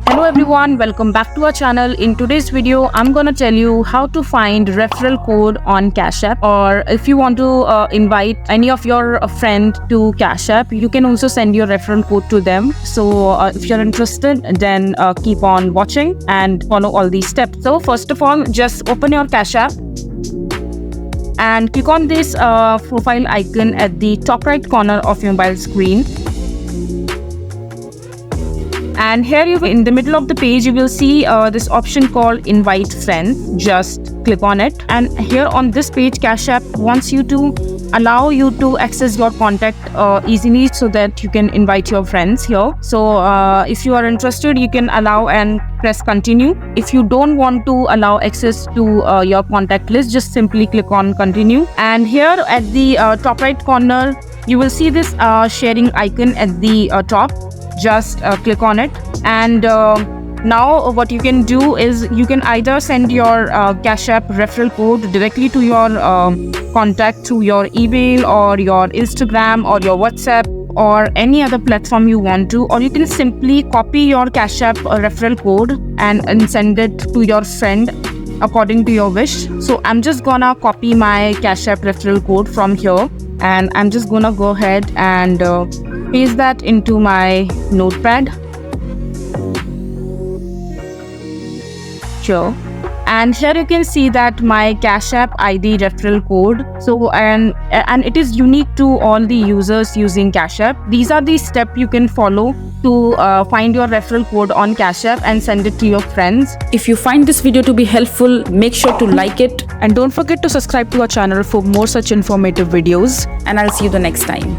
Hello everyone, welcome back to our channel. In today's video, I'm gonna tell you how to find referral code on Cashapp, or if you want to invite any of your friend to Cashapp, you can also send your referral code to them. So if you're interested, then keep on watching and follow all these steps. So first of all, just open your Cashapp and click on this profile icon at the top right corner of your mobile screen. And here in the middle of the page, you will see this option called invite friends. Just click on it. And here on this page, Cashapp wants you to allow you to access your contact easily so that you can invite your friends here. So if you are interested, you can allow and press continue. If you don't want to allow access to your contact list, just simply click on continue. And here at the top right corner, you will see this sharing icon at the top. Just click on it, and now what you can do is you can either send your Cashapp referral code directly to your contact through your email or your Instagram or your WhatsApp or any other platform you want to, or you can simply copy your Cashapp referral code and send it to your friend according to your wish. So I'm just gonna copy my Cashapp referral code from here, and I'm just gonna go ahead and paste that into my notepad here. And here you can see that my Cashapp ID referral code. So and it is unique to all the users using Cashapp. These are the steps you can follow to find your referral code on Cashapp and send it to your friends. If you find this video to be helpful, make sure to like it, and don't forget to subscribe to our channel for more such informative videos. and I'll see you the next time.